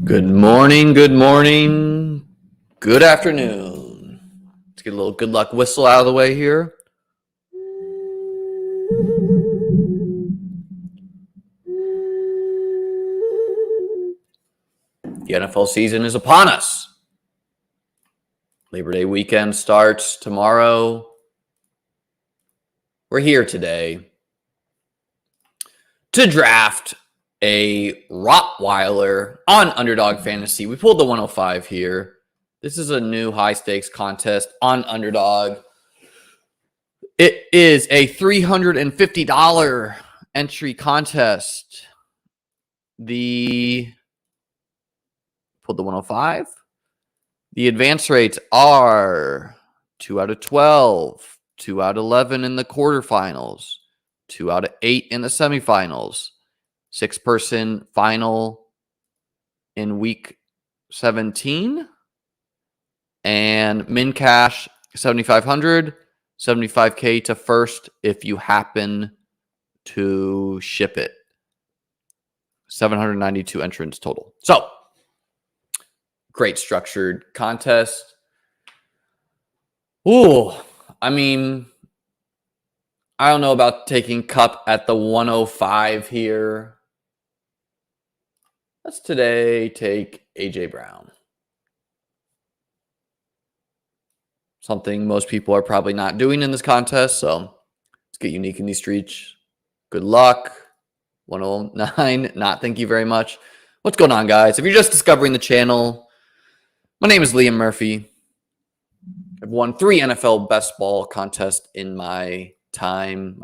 Good morning, good morning, good afternoon. Let's get a little good luck whistle out of the way here. The NFL season is upon us. Labor Day weekend starts tomorrow. We're here today to draft a Rottweiler on Underdog Fantasy. We pulled the 105 here. This is a new high stakes contest on Underdog. It is a $350 entry contest. Pulled the 105. The advance rates are 2 out of 12, 2 out of 11 in the quarterfinals, 2 out of 8 in the semifinals, 6-person final in week 17, and min cash 7,500, 75K to first if you happen to ship it. 792 entrants total. So, great structured contest. Ooh, I mean, I don't know about taking Cup at the 105 here. Let's today take AJ Brown. Something most people are probably not doing in this contest, so let's get unique in these streets. Good luck. 109, not thank you very much. What's going on, guys? If you're just discovering the channel, my name is Liam Murphy. I've won 3 NFL best ball contests in my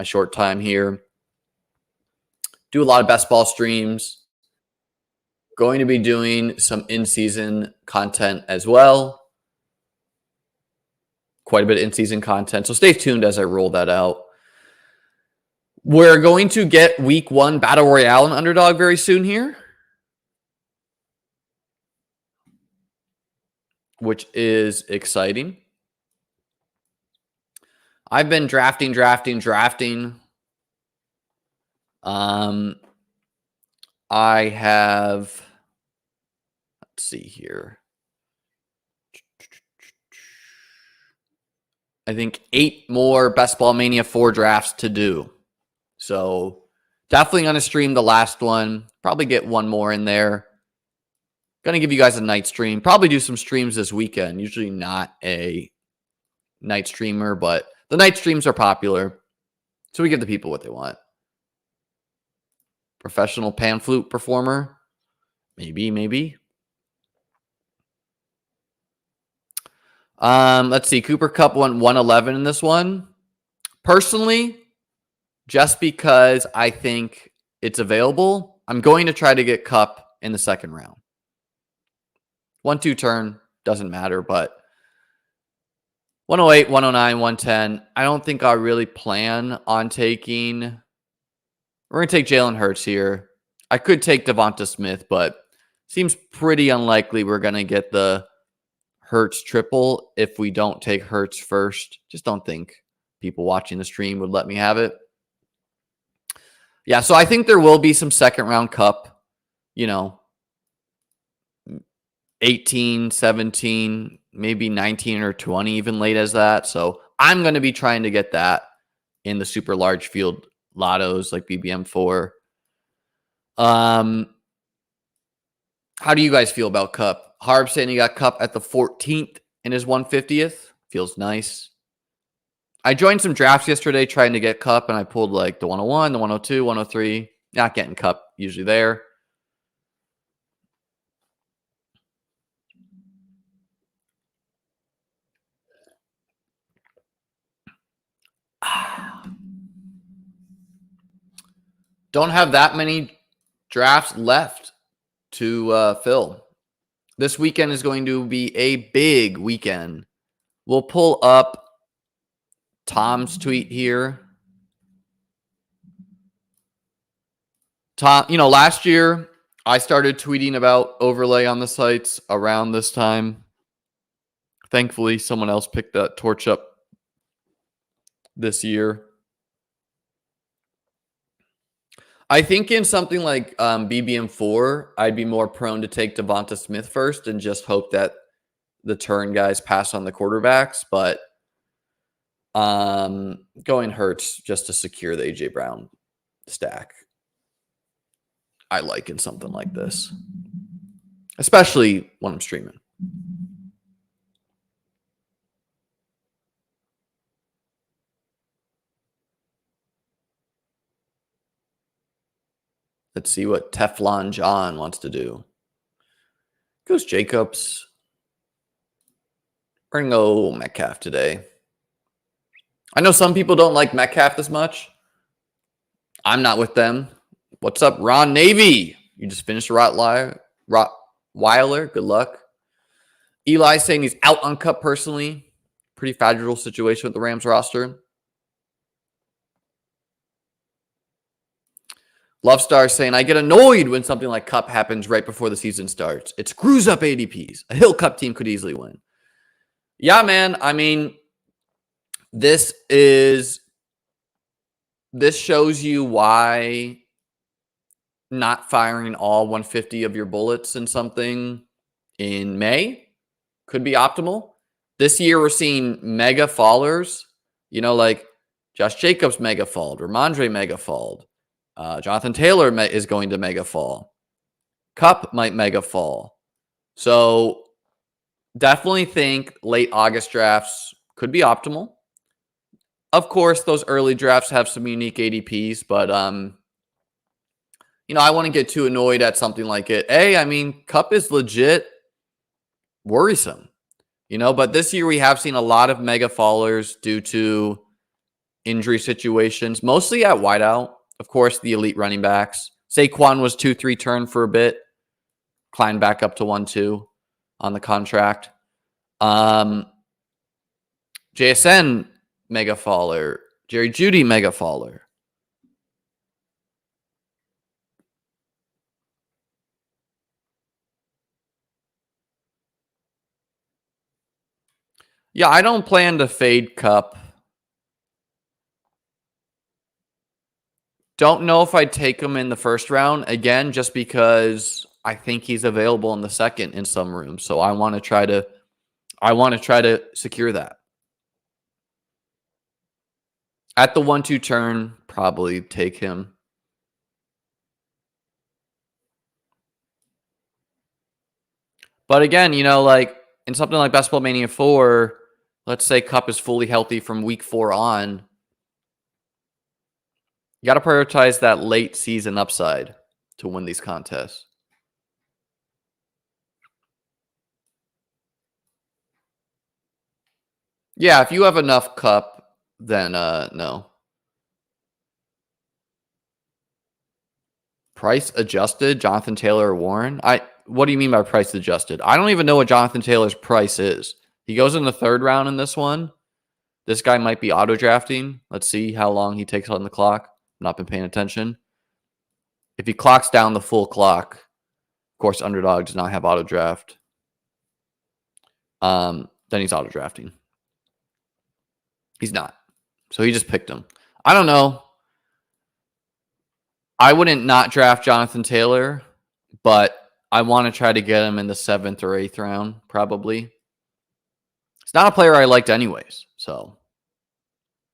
short time here. Do a lot of best ball streams. Going to be doing some in-season content as well. Quite a bit of in-season content, so stay tuned as I roll that out. We're going to get week 1 Battle Royale and Underdog very soon here, which is exciting. I've been drafting. I have, let's see here. I think 8 more Best Ball Mania 4 drafts to do. So definitely going to stream the last one. Probably get one more in there. Going to give you guys a night stream. Probably do some streams this weekend. Usually not a night streamer, but the night streams are popular. So we give the people what they want. Professional pan flute performer. Maybe. Let's see. Cooper Kupp went 111 in this one. Personally, just because I think it's available, I'm going to try to get Kupp in the second round. 1-2 turn, doesn't matter, but 108, 109, 110. I don't think I really plan on taking. We're going to take Jalen Hurts here. I could take Devonta Smith, but seems pretty unlikely we're going to get the Hurts triple if we don't take Hurts first. Just don't think people watching the stream would let me have it. Yeah, so I think there will be some second round Cup, 18, 17, maybe 19 or 20, even late as that. So I'm going to be trying to get that in the super large field lottos like BBM4. How do you guys feel about Cup? Harb saying he got Cup at the 14th in his 150th. Feels nice. I joined some drafts yesterday trying to get Cup, and I pulled like the 101, the 102, 103. Not getting Cup usually there. Don't have that many drafts left to fill. This weekend is going to be a big weekend. We'll pull up Tom's tweet here. Tom, last year I started tweeting about overlay on the sites around this time. Thankfully, someone else picked that torch up this year. I think in something like BBM4, I'd be more prone to take Devonta Smith first and just hope that the turn guys pass on the quarterbacks. But going Hurts just to secure the AJ Brown stack, I like in something like this, especially when I'm streaming. Let's see what Teflon John wants to do. Goes Jacobs. We're going to go Metcalf today. I know some people don't like Metcalf as much. I'm not with them. What's up, Ron Navy? You just finished Rottweiler. Good luck. Eli saying he's out on Cup personally. Pretty fragile situation with the Rams roster. Love Star saying, I get annoyed when something like Cup happens right before the season starts. It screws up ADPs. A Hill Cup team could easily win. Yeah, man. I mean, this shows you why not firing all 150 of your bullets in something in May could be optimal. This year, we're seeing mega fallers, like Josh Jacobs mega falled, Ramondre mega falled. Jonathan Taylor is going to mega fall. Cup might mega fall. So definitely think late August drafts could be optimal. Of course, those early drafts have some unique ADPs, but I wouldn't get too annoyed at something like it. Cup is legit worrisome, but this year we have seen a lot of mega fallers due to injury situations, mostly at wideout. Of course, the elite running backs. Saquon was 2-3 turn for a bit, climbed back up to 1-2 on the contract. JSN mega faller, Jerry Jeudy mega faller. Yeah, I don't plan to fade Cup. Don't know if I'd take him in the first round, again, just because I think he's available in the second in some rooms. So I want to try to secure that. At the 1-2 turn, probably take him. But again, like in something like Basketball Mania 4, let's say Cup is fully healthy from week 4 on. You got to prioritize that late season upside to win these contests. Yeah, if you have enough Cup, then no. Price adjusted, Jonathan Taylor or Warren? What do you mean by price adjusted? I don't even know what Jonathan Taylor's price is. He goes in the third round in this one. This guy might be auto drafting. Let's see how long he takes on the clock. Not been paying attention. If he clocks down the full clock, of course, Underdog does not have auto draft. Then he's auto drafting. He's not. So he just picked him. I don't know. I wouldn't not draft Jonathan Taylor, but I want to try to get him in the 7th or 8th round, probably. It's not a player I liked anyways. So,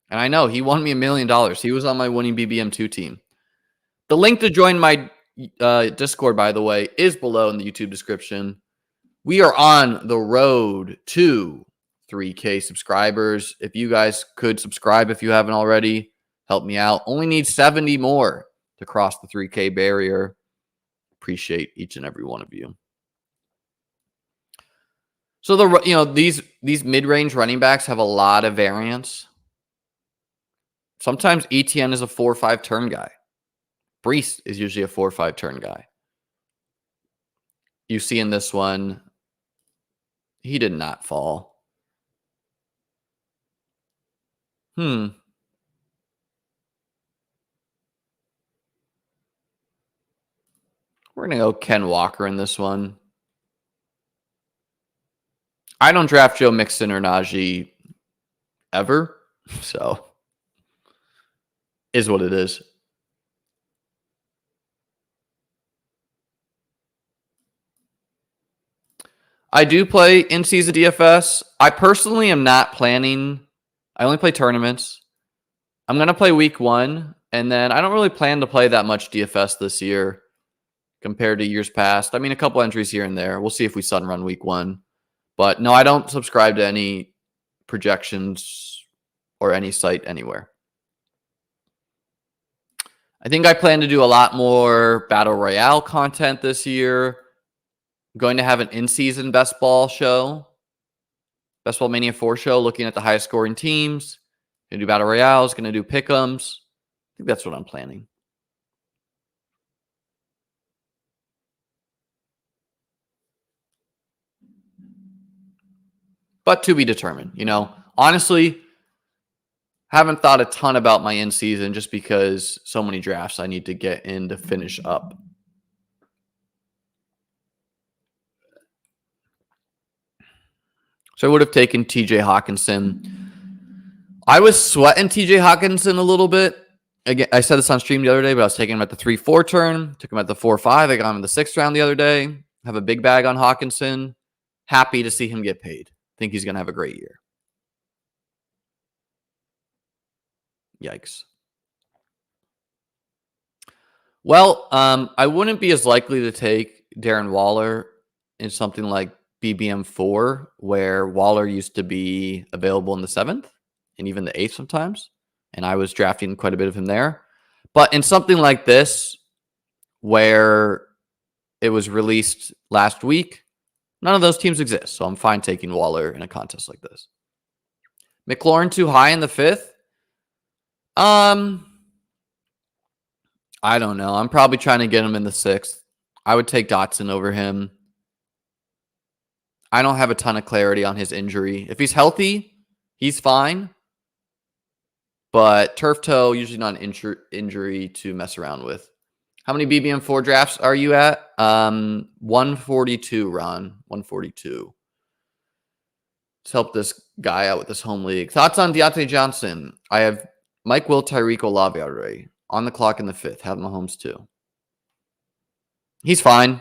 and I know he won me $1 million. He was on my winning BBM2 team. The link to join my Discord, by the way, is below in the YouTube description. We are on the road to 3K subscribers. If you guys could subscribe if you haven't already, help me out. Only need 70 more to cross the 3K barrier. Appreciate each and every one of you. So these mid-range running backs have a lot of variance. Sometimes ETN is a 4 or 5 turn guy. Brees is usually a 4 or 5 turn guy. You see in this one, he did not fall. We're going to go Ken Walker in this one. I don't draft Joe Mixon or Najee ever, so is what it is. I do play in-season DFS. I personally am not planning. I only play tournaments. I'm going to play week 1, and then I don't really plan to play that much DFS this year compared to years past. I mean, a couple entries here and there. We'll see if we sun run week 1. But no, I don't subscribe to any projections or any site anywhere. I think I plan to do a lot more Battle Royale content this year. I'm going to have an in-season Best Ball show. Best Ball Mania 4 show, looking at the highest scoring teams. Going to do Battle Royales, going to do Pick'ems. I think that's what I'm planning. But to be determined, honestly, haven't thought a ton about my in-season just because so many drafts I need to get in to finish up. So I would have taken TJ Hawkinson. I was sweating TJ Hawkinson a little bit. Again, I said this on stream the other day, but I was taking him at the 3-4 turn. Took him at the 4-5. I got him in the 6th round the other day. Have a big bag on Hawkinson. Happy to see him get paid. Think he's going to have a great year. Yikes. Well, I wouldn't be as likely to take Darren Waller in something like BBM4, where Waller used to be available in the 7th and even the 8th sometimes. And I was drafting quite a bit of him there. But in something like this, where it was released last week, none of those teams exist. So I'm fine taking Waller in a contest like this. McLaurin too high in the 5th? I don't know. I'm probably trying to get him in the 6th. I would take Dotson over him. I don't have a ton of clarity on his injury. If he's healthy, he's fine. But turf toe, usually not an injury to mess around with. How many BBM4 drafts are you at? 142, Ron. 142. Let's help this guy out with this home league. Thoughts on Deontay Johnson? I have Mike Will, Tyreek Olave already. On the clock in the 5th. Have Mahomes too. He's fine.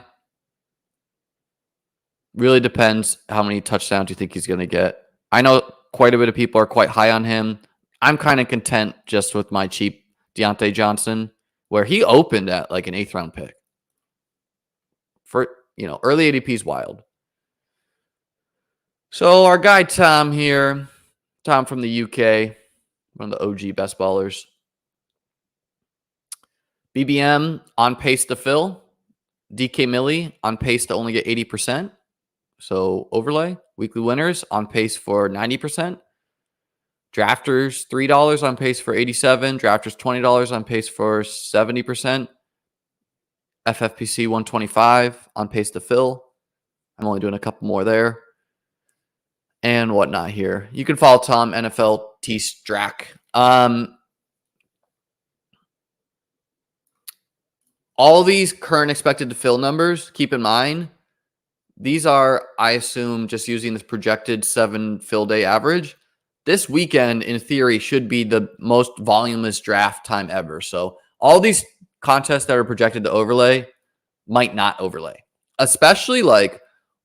Really depends how many touchdowns you think he's going to get. I know quite a bit of people are quite high on him. I'm kind of content just with my cheap Deontay Johnson, where he opened at like an 8th round pick. For, early ADP is wild. So our guy Tom here, Tom from the UK, one of the OG best ballers. BBM on pace to fill. DK Millie on pace to only get 80%. So overlay. Weekly winners on pace for 90%. Drafters $3 on pace for 87. Drafters $20 on pace for 70%. FFPC 125 on pace to fill. I'm only doing a couple more there. And whatnot here. You can follow Tom NFL T Strack. All these current expected to fill numbers, keep in mind, these are, I assume, just using this projected 7 fill day average. This weekend, in theory, should be the most voluminous draft time ever. So all these contests that are projected to overlay might not overlay. Especially like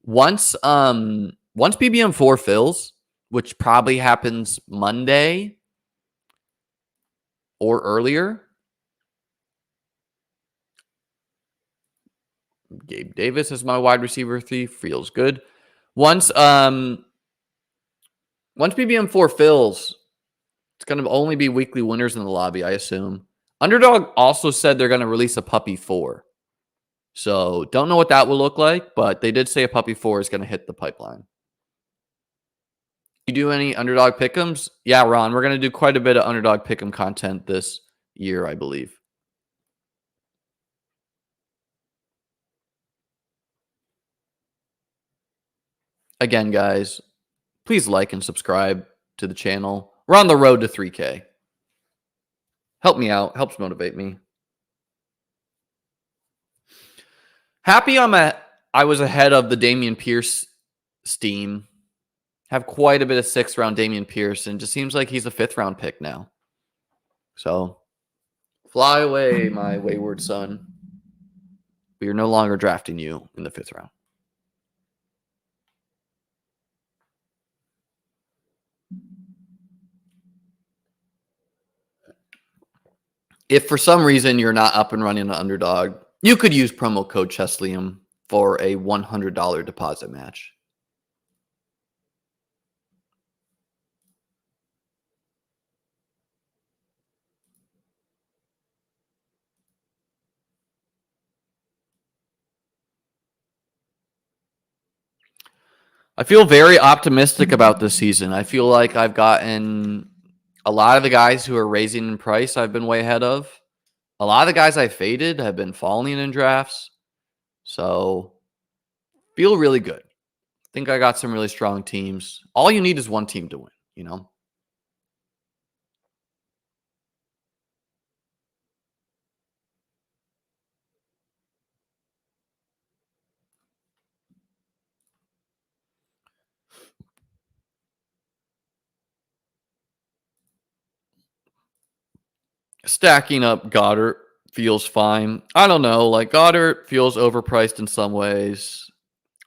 once BBM4 fills, which probably happens Monday or earlier. Gabe Davis is my wide receiver 3. Feels good. Once BBM4 fills, it's going to only be weekly winners in the lobby, I assume. Underdog also said they're going to release a Puppy 4. So don't know what that will look like, but they did say a Puppy 4 is going to hit the pipeline. You do any Underdog Pick'ems? Yeah, Ron, we're going to do quite a bit of Underdog Pick'em content this year, I believe. Again, guys, please like and subscribe to the channel. We're on the road to 3K. Help me out. Helps motivate me. Happy I was ahead of the Dameon Pierce steam. Have quite a bit of 6th round Dameon Pierce, and just seems like he's a 5th round pick now. So fly away, my wayward son. We are no longer drafting you in the 5th round. If for some reason you're not up and running an Underdog, you could use promo code Cheslium for a $100 deposit match. I feel very optimistic about this season. I feel like I've gotten a lot of the guys who are raising in price I've been way ahead of. A lot of the guys I faded have been falling in drafts. So feel really good. Think I got some really strong teams. All you need is one team to win, you know? Stacking up Goddard feels fine. I don't know. Like Goddard feels overpriced in some ways.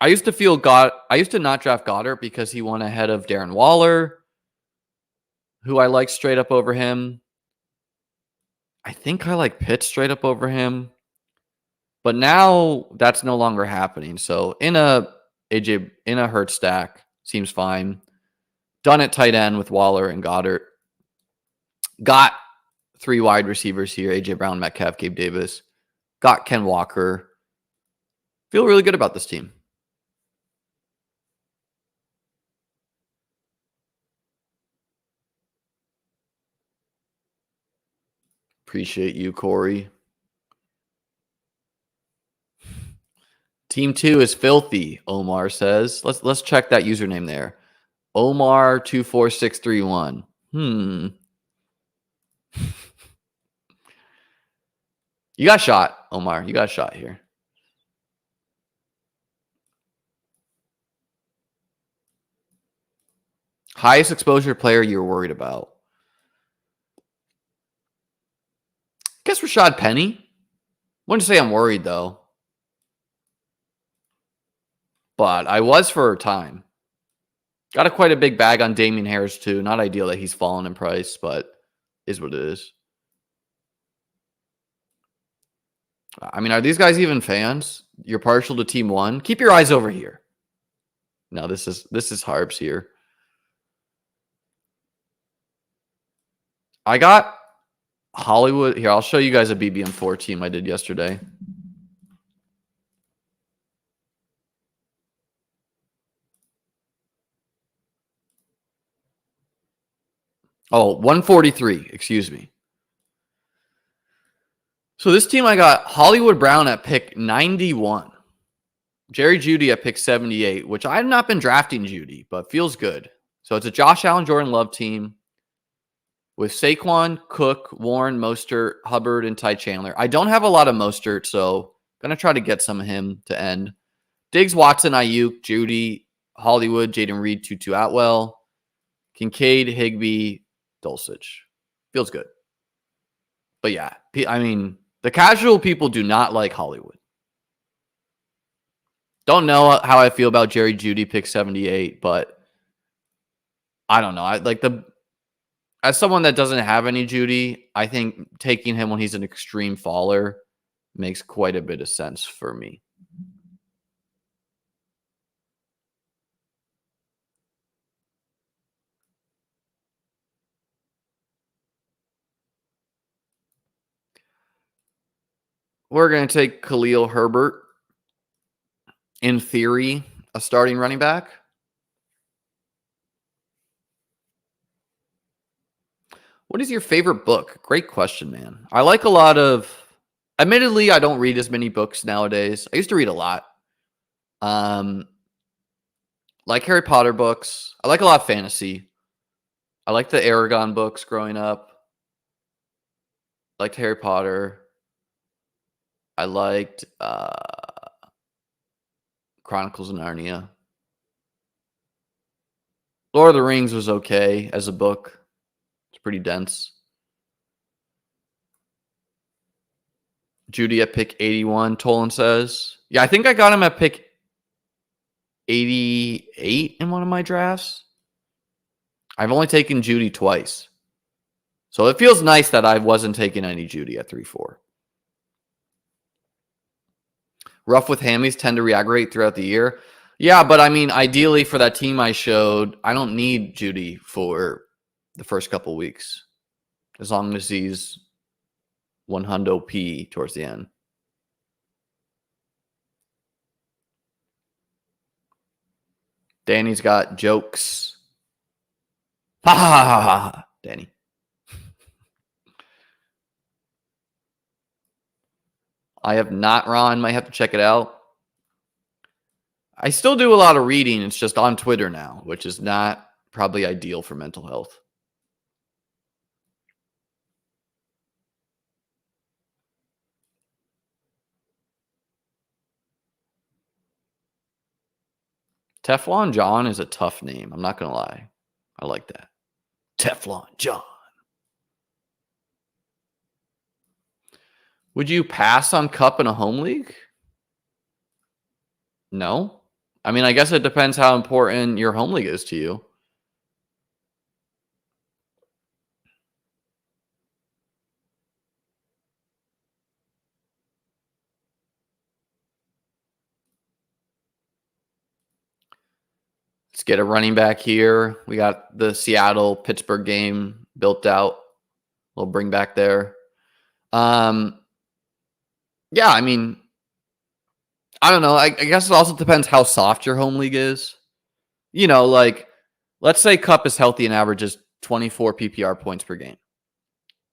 I used to not draft Goddard because he won ahead of Darren Waller, who I like straight up over him. I think I like Pitt straight up over him. But now that's no longer happening. So in a Hurt stack seems fine. Done at tight end with Waller and Goddard. Got 3 wide receivers here: AJ Brown, Metcalf, Gabe Davis. Got Ken Walker. Feel really good about this team. Appreciate you, Corey. Team 2 is filthy, Omar says. Let's check that username there. Omar24631. You got shot, Omar. You got shot here. Highest exposure player you're worried about? Guess Rashad Penny. Wouldn't say I'm worried though, but I was for a time. Got quite a big bag on Damian Harris too. Not ideal that he's fallen in price, but is what it is. I mean, are these guys even fans? You're partial to team 1? Keep your eyes over here. No, this is Harbs here. I got Hollywood here. I'll show you guys a BBM4 team I did yesterday. Oh, 143. Excuse me. So this team, I got Hollywood Brown at pick 91. Jerry Jeudy at pick 78, which I have not been drafting Jeudy, but feels good. So it's a Josh Allen, Jordan Love team with Saquon, Cook, Warren, Mostert, Hubbard, and Ty Chandler. I don't have a lot of Mostert, so going to try to get some of him to end. Diggs, Watson, Ayuk, Jeudy, Hollywood, Jaden Reed, Tutu Atwell, Kincaid, Higbee, Dulcich. Feels good. But yeah, I mean, the casual people do not like Hollywood. Don't know how I feel about Jerry Jeudy pick 78, but I don't know. I like as someone that doesn't have any Jeudy, I think taking him when he's an extreme faller makes quite a bit of sense for me. We're going to take Khalil Herbert. In theory, a starting running back. What is your favorite book? Great question, man. I like a lot of, admittedly, I don't read as many books nowadays. I used to read a lot. Like Harry Potter books. I like a lot of fantasy. I like the Aragon books growing up. I liked Harry Potter. I liked Chronicles of Narnia. Lord of the Rings was okay as a book. It's pretty dense. Jeudy at pick 81, Tolan says. Yeah, I think I got him at pick 88 in one of my drafts. I've only taken Jeudy twice. So it feels nice that I wasn't taking any Judy at 3-4. Rough with hammies tend to reaggravate throughout the year. Yeah, but I mean, ideally for that team I showed, I don't need Judy for the first couple weeks, as long as he's 100p towards the end. Danny's got jokes. Ha ha ha ha ha, Danny. I have not, Ron. Might have to check it out. I still do a lot of reading. It's just on Twitter now, which is not probably ideal for mental health. Teflon John is a tough name. I'm not going to lie. I like that. Teflon John. Would you pass on Cup in a home league? No. I mean, I guess it depends how important your home league is to you. Let's get a running back here. We got the Seattle-Pittsburgh game built out. We'll bring back there. Yeah, I mean, I don't know. I guess it also depends how soft your home league is. You know, like, let's say Cup is healthy and averages 24 PPR points per game.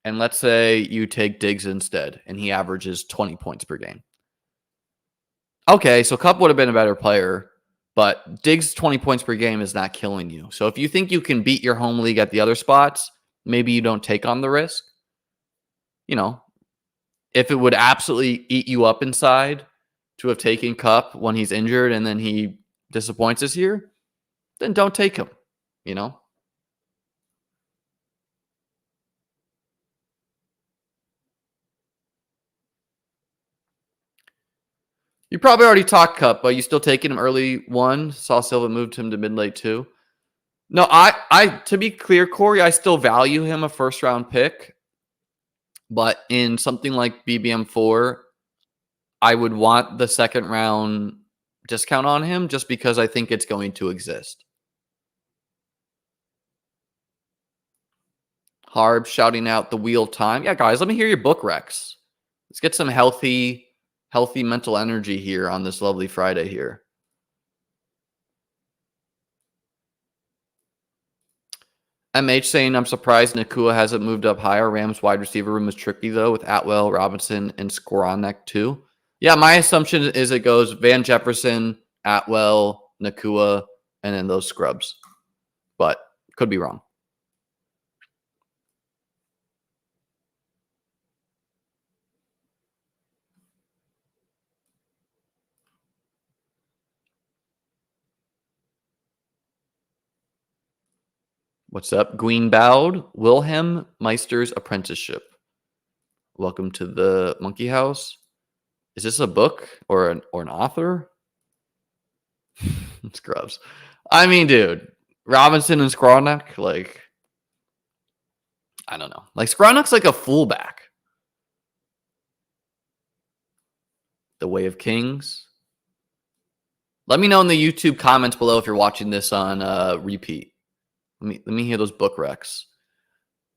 And let's say you take Diggs instead, and he averages 20 points per game. Okay, so Cup would have been a better player, but Diggs' 20 points per game is not killing you. So if you think you can beat your home league at the other spots, maybe you don't take on the risk. You know, if it would absolutely eat you up inside to have taken Cup when he's injured and then he disappoints this year, then don't take him, you know? You probably already talked Cup, but you still taking him early one. Saw Silva moved him to mid-late two. No, I to be clear, Corey, I still value him a first-round pick. But in something like BBM4, I would want the second round discount on him just because I think it's going to exist. Harb shouting out the wheel time. Yeah, guys, let me hear your book recs. Let's get some healthy mental energy here on this lovely Friday here. MH saying, I'm surprised Nakua hasn't moved up higher. Rams wide receiver room is tricky, though, with Atwell, Robinson, and Skowronek, too. Yeah, my assumption is it goes Van Jefferson, Atwell, Nakua, and then those scrubs. But could be wrong. What's up? Gween Bowd, Wilhelm Meister's Apprenticeship. Welcome to the Monkey House. Is this a book or an author? Scrubs. I mean, dude, Robinson and Skowronek, like, I don't know. Like, Skowronek's like a fullback. The Way of Kings. Let me know in the YouTube comments below if you're watching this on repeat. Let me hear those book recs.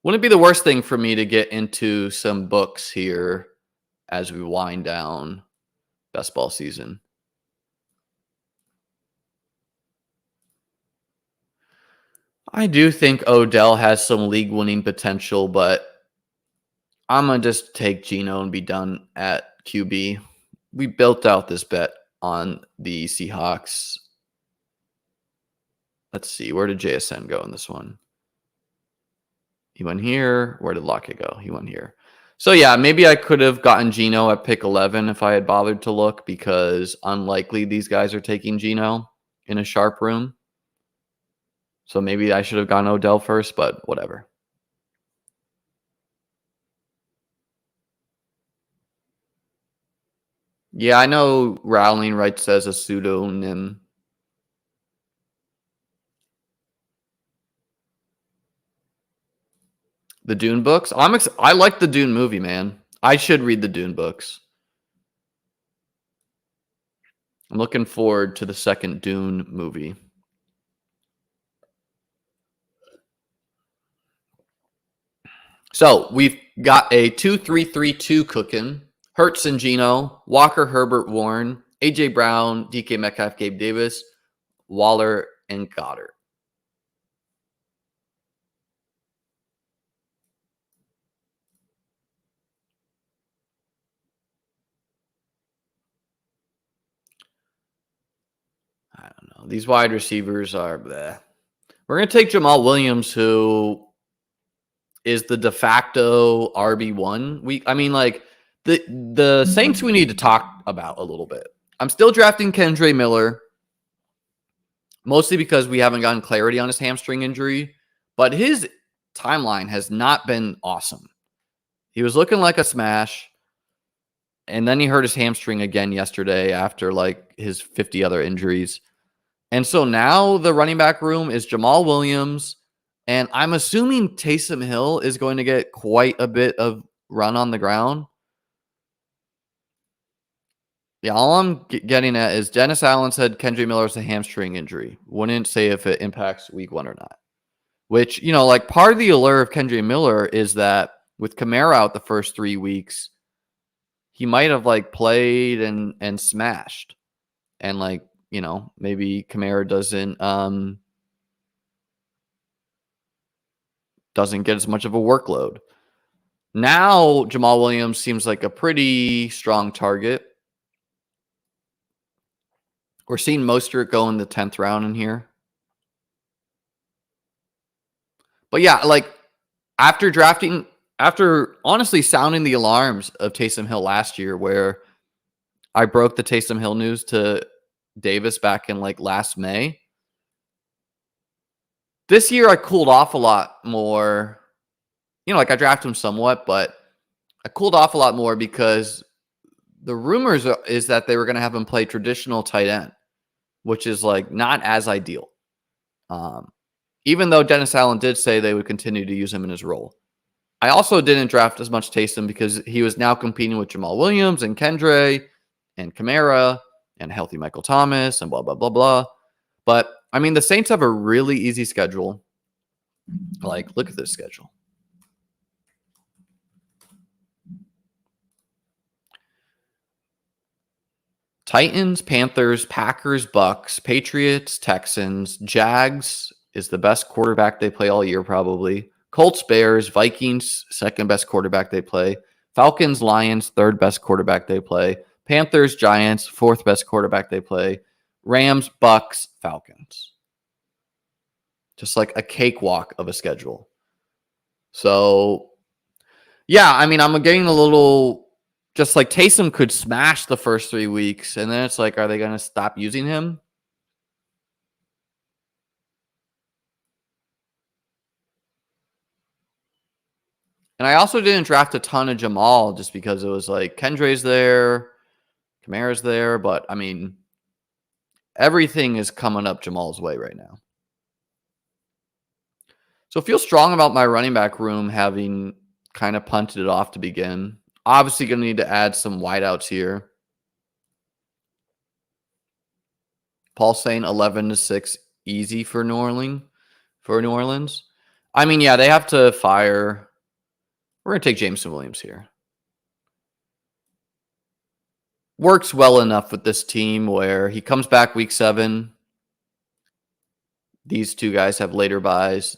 Wouldn't it be the worst thing for me to get into some books here as we wind down best ball season? I do think Odell has some league winning potential, but I'm going to just take Geno and be done at QB. We built out this bet on the Seahawks. Let's see. Where did JSN go in this one? He went here. Where did Lockett go? He went here. So, yeah, maybe I could have gotten Geno at pick 11 if I had bothered to look, because unlikely these guys are taking Geno in a sharp room. So maybe I should have gone Odell first, but whatever. Yeah, I know Rowling writes as a pseudonym. The Dune books? I like the Dune movie, man. I should read the Dune books. I'm looking forward to the second Dune movie. So we've got a 2-3-3-2 cooking. Hurts and Geno, Walker, Herbert, Warren, AJ Brown, DK Metcalf, Gabe Davis, Waller, and Goddard. I don't know. These wide receivers are bleh. We're going to take Jamal Williams, who is the de facto RB1. I mean, like, the Saints we need to talk about a little bit. I'm still drafting Kendre Miller, mostly because we haven't gotten clarity on his hamstring injury, but his timeline has not been awesome. He was looking like a smash, and then he hurt his hamstring again yesterday after like his 50 other injuries. And so now the running back room is Jamal Williams, and I'm assuming Taysom Hill is going to get quite a bit of run on the ground. Yeah, all I'm getting at is Dennis Allen said Kendre Miller's a hamstring injury. Wouldn't say if it impacts week 1 or not. Which, you know, like part of the allure of Kendre Miller is that with Kamara out the first 3 weeks, he might have like played and smashed. And like, you know, maybe Kamara doesn't get as much of a workload. Now Jamal Williams seems like a pretty strong target. We're seeing Mostert go in the 10th round in here. But yeah, like after honestly sounding the alarms of Taysom Hill last year, where I broke the Taysom Hill news to Davis back in like last May. This year I cooled off a lot more. You know, like I drafted him somewhat, but I cooled off a lot more because the rumors is that they were going to have him play traditional tight end, which is like not as ideal. Even though Dennis Allen did say they would continue to use him in his role. I also didn't draft as much Taysom because he was now competing with Jamal Williams and Kendre and Kamara and healthy Michael Thomas and blah, blah, blah, blah. But, I mean, the Saints have a really easy schedule. Like, look at this schedule. Titans, Panthers, Packers, Bucks, Patriots, Texans, Jags is the best quarterback they play all year probably. Colts, Bears, Vikings, second best quarterback they play. Falcons, Lions, third best quarterback they play. Panthers, Giants, fourth best quarterback they play. Rams, Bucks, Falcons. Just like a cakewalk of a schedule. So, yeah, I mean, I'm getting a little, just like Taysom could smash the first 3 weeks, and then it's like, are they going to stop using him? And I also didn't draft a ton of Jamal just because it was like Kendre's there, Kamara's there, but I mean, everything is coming up Jamal's way right now. So I feel strong about my running back room having kind of punted it off to begin. Obviously going to need to add some wideouts here. Paul saying 11-6 easy for New Orleans. I mean, yeah, they have to fire. We're going to take Jameson Williams here. Works well enough with this team where he comes back week 7. These two guys have later buys.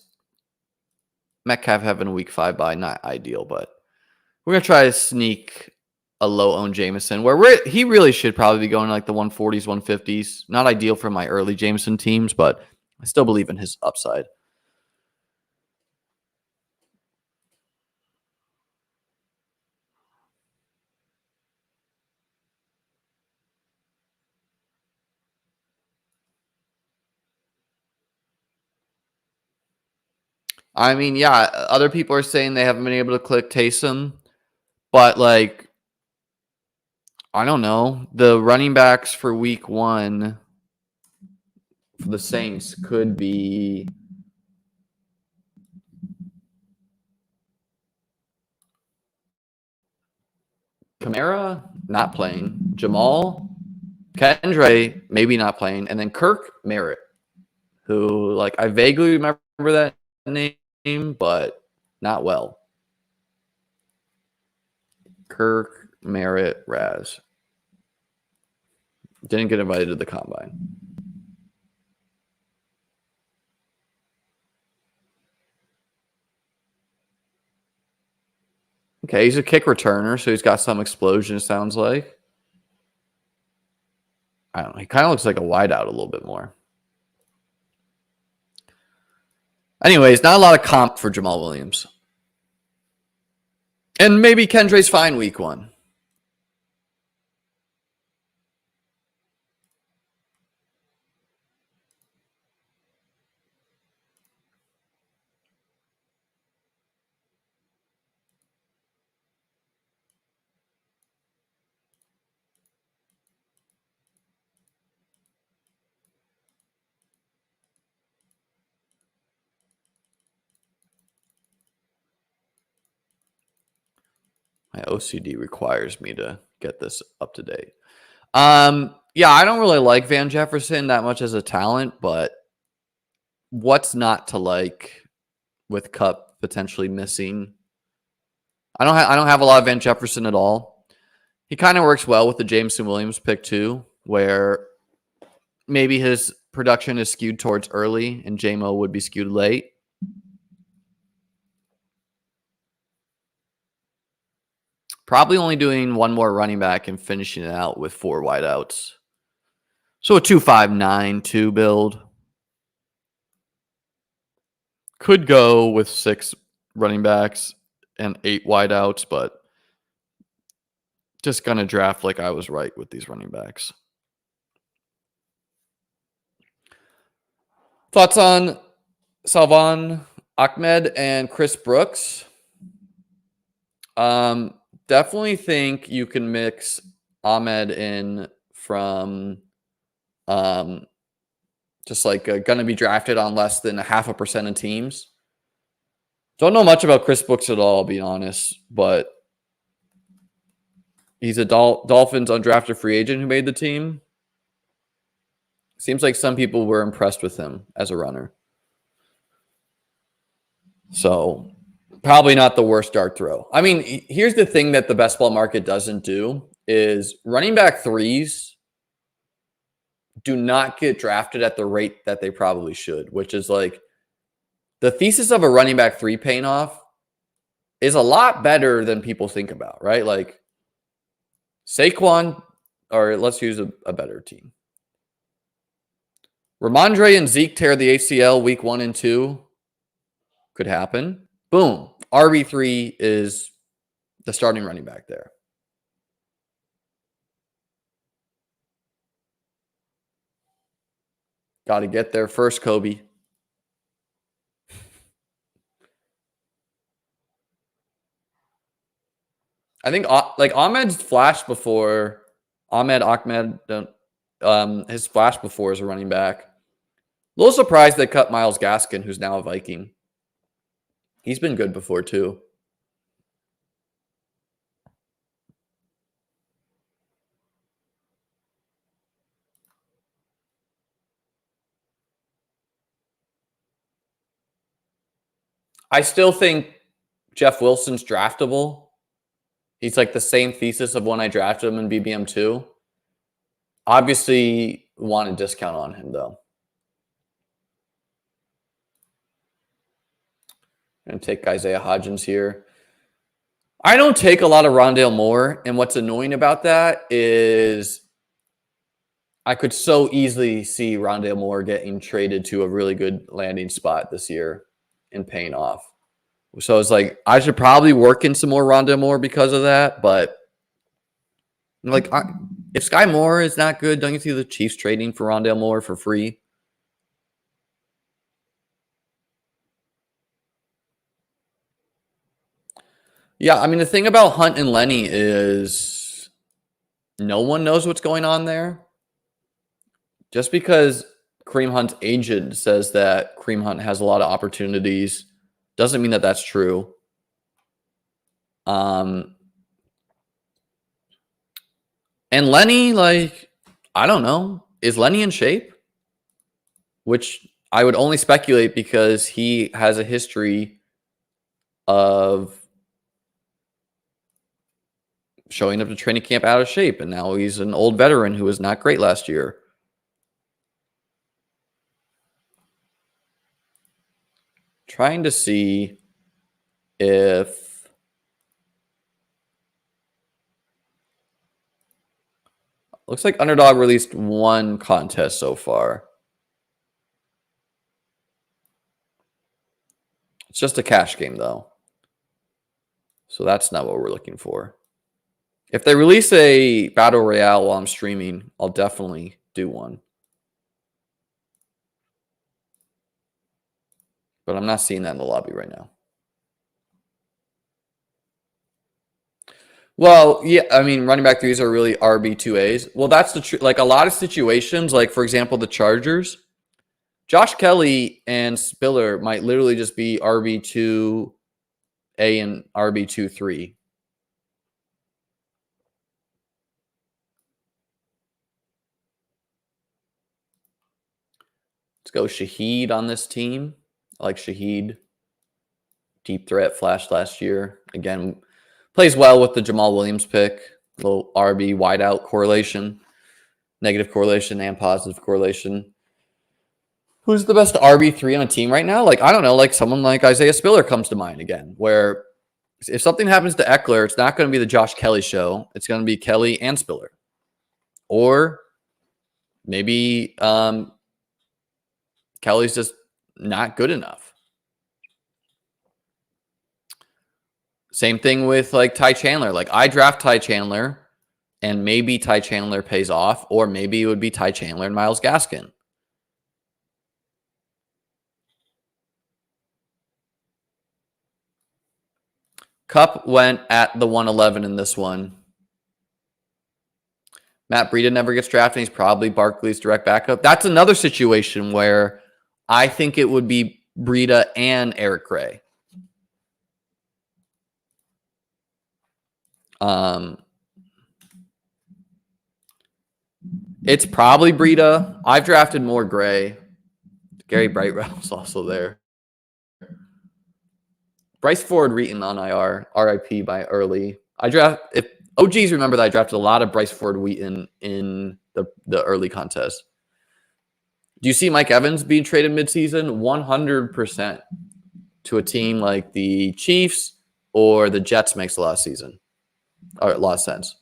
Metcalf having a week 5 bye, not ideal, but we're going to try to sneak a low-owned Jameson where he really should probably be going like the 140s, 150s. Not ideal for my early Jameson teams, but I still believe in his upside. I mean, yeah, other people are saying they haven't been able to click Taysom, but like, I don't know. The running backs for week 1 for the Saints could be Kamara, not playing. Jamal, Kendre, maybe not playing. And then Kirk Merritt, who, like, I vaguely remember that name, but not well. Kirk Merritt Raz. Didn't get invited to the combine. Okay, he's a kick returner, so he's got some explosion, it sounds like. I don't know. He kind of looks like a wideout a little bit more. Anyways, not a lot of comp for Jamal Williams. And maybe Kendre's fine week 1. My OCD requires me to get this up to date. Yeah, I don't really like Van Jefferson that much as a talent, but what's not to like with Cup potentially missing? I don't have a lot of Van Jefferson at all. He kind of works well with the Jameson Williams pick too, where maybe his production is skewed towards early and JMO would be skewed late. Probably only doing one more running back and finishing it out with 4 wideouts. So a 2-5-9-2 build. Could go with 6 running backs and 8 wideouts, but just going to draft like I was right with these running backs. Thoughts on Salvan Ahmed and Chris Brooks? Definitely think you can mix Ahmed in from just like going to be drafted on less than 0.5% of teams. Don't know much about Chris Brooks at all, I'll be honest, but he's a Dolphins undrafted free agent who made the team. Seems like some people were impressed with him as a runner. So probably not the worst dart throw. I mean, here's the thing that the best ball market doesn't do is running back 3s do not get drafted at the rate that they probably should, which is like the thesis of a running back 3 paying off is a lot better than people think about, right? Like Saquon, or let's use a better team. Ramondre and Zeke tear the ACL week 1 and 2. Could happen. Boom. RB3 is the starting running back there. Got to get there first, Kobe. I think like Ahmed's flashed before. Ahmed his flash before as a running back. A little surprised they cut Myles Gaskin, who's now a Viking. He's been good before too. I still think Jeff Wilson's draftable. He's like the same thesis of when I drafted him in BBM2. Obviously, want a discount on him, though. I'm going to take Isaiah Hodgins here. I don't take a lot of Rondale Moore, and what's annoying about that is I could so easily see Rondale Moore getting traded to a really good landing spot this year and paying off. So it's like I should probably work in some more Rondale Moore because of that, but like if Sky Moore is not good, don't you see the Chiefs trading for Rondale Moore for free? Yeah, I mean, the thing about Hunt and Lenny is no one knows what's going on there. Just because Kareem Hunt's agent says that Kareem Hunt has a lot of opportunities doesn't mean that that's true. And Lenny, like, I don't know. Is Lenny in shape? Which I would only speculate because he has a history of showing up to training camp out of shape, and now he's an old veteran who was not great last year. Trying to see if looks like Underdog released one contest so far. It's just a cash game though, so that's not what we're looking for. If they release a battle royale while I'm streaming, I'll definitely do one. But I'm not seeing that in the lobby right now. Well, yeah, I mean, running back threes are really RB2As. Well, that's the truth. Like a lot of situations, like for example, the Chargers, Josh Kelly and Spiller might literally just be RB2A and RB2-3. Let's go Shaheed on this team. I like Shaheed. Deep threat flashed last year. Again, plays well with the Jamal Williams pick. Little RB wideout correlation. Negative correlation and positive correlation. Who's the best RB3 on a team right now? Like, I don't know, like someone like Isaiah Spiller comes to mind again, where if something happens to Eckler, it's not going to be the Josh Kelly show. It's going to be Kelly and Spiller. Or maybe Kelly's just not good enough. Same thing with like Ty Chandler. Like I draft Ty Chandler and maybe Ty Chandler pays off, or maybe it would be Ty Chandler and Myles Gaskin. Cup went at the 111 in this one. Matt Breida never gets drafted. He's probably Barkley's direct backup. That's another situation where I think it would be Breida and Eric Gray. It's probably Breida. I've drafted more Gray. Gary Brightwell's also there. Bryce Ford Wheaton on IR, RIP by early. If OGs remember that I drafted a lot of Bryce Ford Wheaton in the early contest. Do you see Mike Evans being traded midseason? 100% to a team like the Chiefs or the Jets makes a lot of season. Or a lot of sense.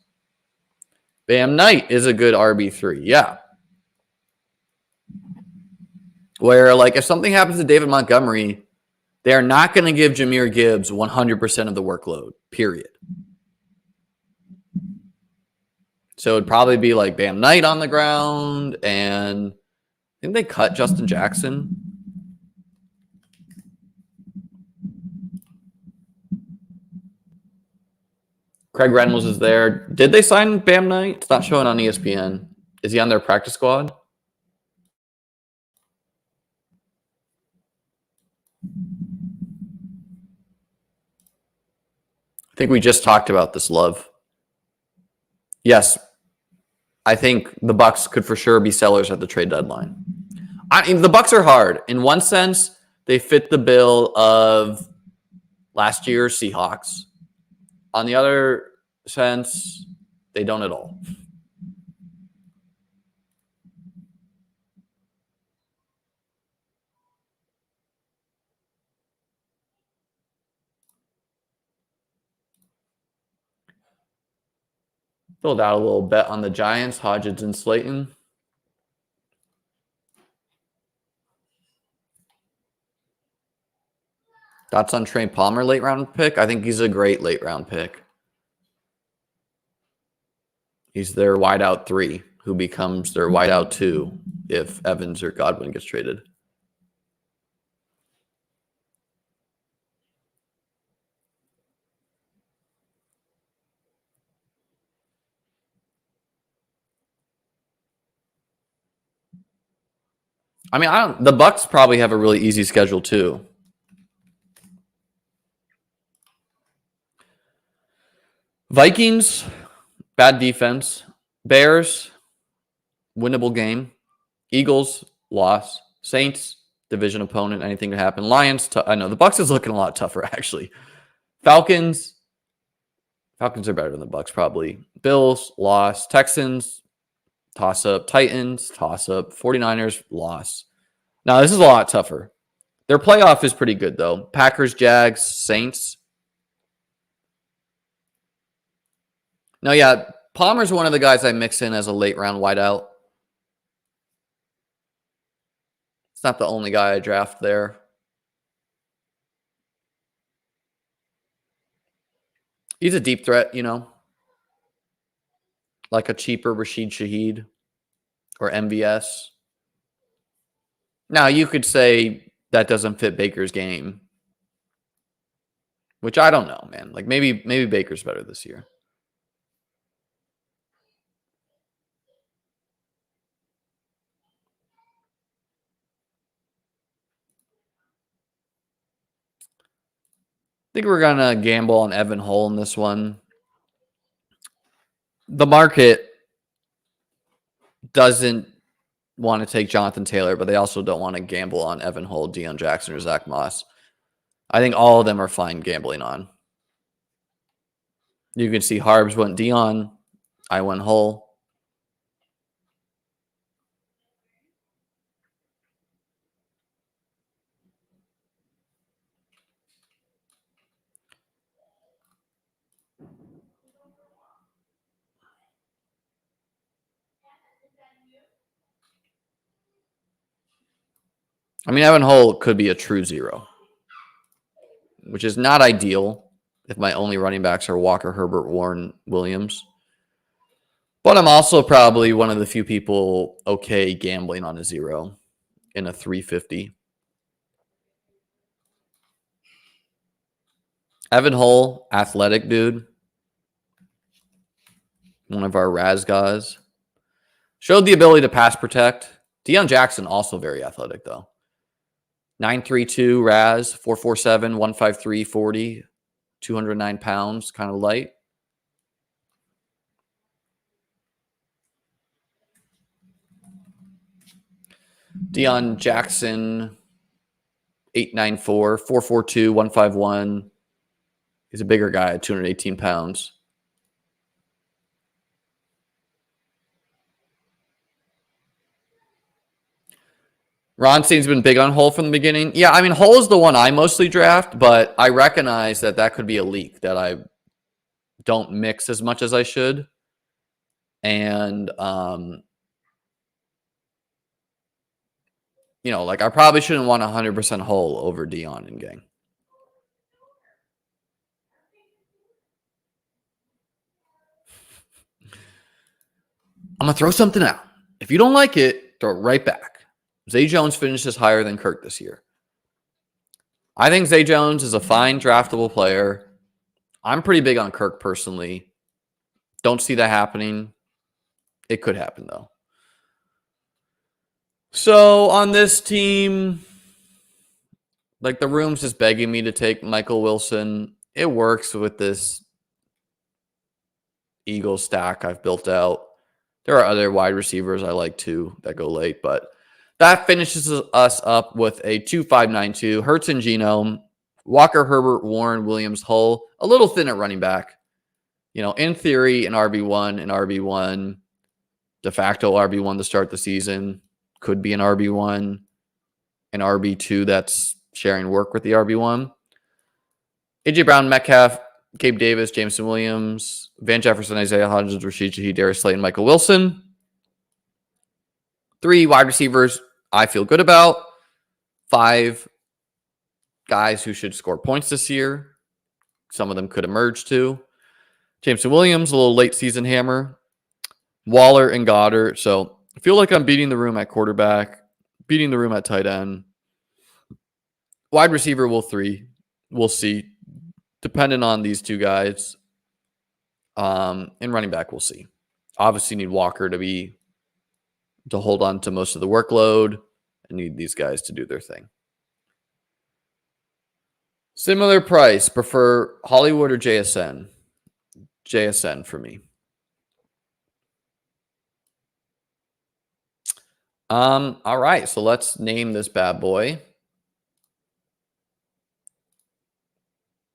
Bam Knight is a good RB3. Yeah. Where, like, if something happens to David Montgomery, they're not going to give Jahmyr Gibbs 100% of the workload, period. So it'd probably be like Bam Knight on the ground, and I think they cut Justin Jackson. Craig Reynolds is there. Did they sign Bam Knight? It's not showing on ESPN. Is he on their practice squad? I think we just talked about this, Love. Yes, I think the Bucks could for sure be sellers at the trade deadline. The Bucks are hard. In one sense, they fit the bill of last year's Seahawks. On the other sense, they don't at all. Filled out a little bet on the Giants, Hodgins and Slayton. Thoughts on Trey Palmer, late round pick? I think he's a great late round pick. He's their wideout 3, who becomes their wideout 2 if Evans or Godwin gets traded. I mean, the Bucks probably have a really easy schedule too. Vikings, bad defense. Bears, winnable game. Eagles, loss. Saints, division opponent. Anything could happen. Lions, I know the Bucs is looking a lot tougher actually. Falcons are better than the Bucs probably. Bills, loss. Texans, toss up. Titans, toss up. 49ers, loss. Now this is a lot tougher. Their playoff is pretty good though. Packers, Jags, Saints. No, yeah, Palmer's one of the guys I mix in as a late round wideout. It's not the only guy I draft there. He's a deep threat, you know, like a cheaper Rashid Shaheed or MVS. Now, you could say that doesn't fit Baker's game, which I don't know, man. Like maybe Baker's better this year. I think we're going to gamble on Evan Hull in this one. The market doesn't want to take Jonathan Taylor, but they also don't want to gamble on Evan Hull, Deion Jackson, or Zach Moss. I think all of them are fine gambling on. You can see Harbs went Deion. I went Hull. I mean, Evan Hull could be a true zero, which is not ideal if my only running backs are Walker, Herbert, Warren, Williams. But I'm also probably one of the few people okay gambling on a zero in a 350. Evan Hull, athletic dude. One of our Raz guys. Showed the ability to pass protect. Deion Jackson, also very athletic, though. 932 Raz, 447, 153, 40, 209 pounds, kind of light. Deion Jackson, 894, 442, 151. He's a bigger guy at 218 pounds. Ronstein's been big on Hull from the beginning. Yeah, I mean, Hull is the one I mostly draft, but I recognize that could be a leak that I don't mix as much as I should. And, you know, like I probably shouldn't want 100% Hull over Deion in gang. I'm going to throw something out. If you don't like it, throw it right back. Zay Jones finishes higher than Kirk this year. I think Zay Jones is a fine draftable player. I'm pretty big on Kirk personally. Don't see that happening. It could happen, though. So on this team, like the room's just begging me to take Michael Wilson. It works with this Eagles stack I've built out. There are other wide receivers I like too that go late, but that finishes us up with a 2-5-9-2. Hurts and Genome, Walker, Herbert, Warren, Williams, Hull. A little thin at running back. You know, in theory, an RB1, de facto RB1 to start the season. Could be an RB1, an RB2 that's sharing work with the RB1. AJ Brown, Metcalf, Gabe Davis, Jameson Williams, Van Jefferson, Isaiah Hodgins, Rashid Shaheed, Darius Slayton, Michael Wilson. 3 wide receivers I feel good about. 5 guys who should score points this year. Some of them could emerge too. Jameson Williams, a little late season hammer. Waller and Goddard. So I feel like I'm beating the room at quarterback, beating the room at tight end. Wide receiver will 3. We'll see. Depending on these 2 guys. And running back, we'll see. Obviously need Walker to hold on to most of the workload and need these guys to do their thing. Similar price. Prefer Hollywood or JSN? JSN for me. All right, so let's name this bad boy.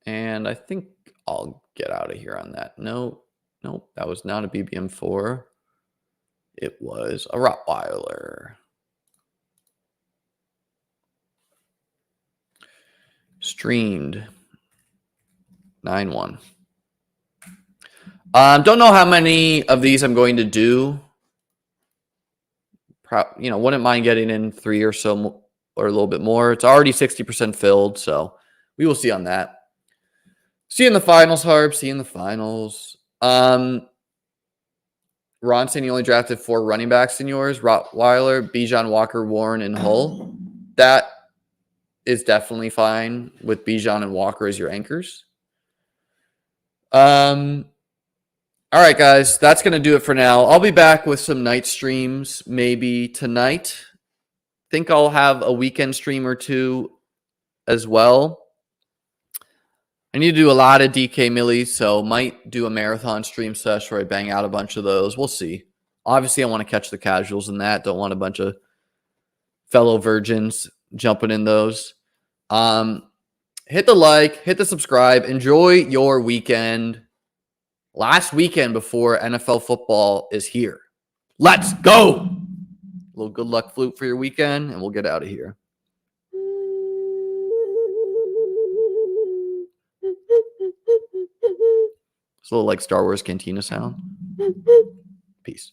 And I think I'll get out of here on that. No, nope, that was not a BBM4. It was a Rottweiler. Streamed 9-1. Don't know how many of these I'm going to do. Wouldn't mind getting in 3 or so or a little bit more. It's already 60% filled, so we will see on that. See you in the finals, Harp. See you in the finals. Ron saying you only drafted 4 running backs in yours. Rottweiler, Bijan, Walker, Warren, and Hull. That is definitely fine with Bijan and Walker as your anchors. All right, guys, that's going to do it for now. I'll be back with some night streams maybe tonight. Think I'll have a weekend stream or 2 as well. I need to do a lot of DK Millies, so might do a marathon stream sesh where I bang out a bunch of those. We'll see. Obviously, I want to catch the casuals in that. Don't want a bunch of fellow virgins jumping in those. Hit the like, hit the subscribe. Enjoy your weekend. Last weekend before NFL football is here. Let's go. A little good luck flute for your weekend, and we'll get out of here. It's a little like Star Wars Cantina sound. Peace.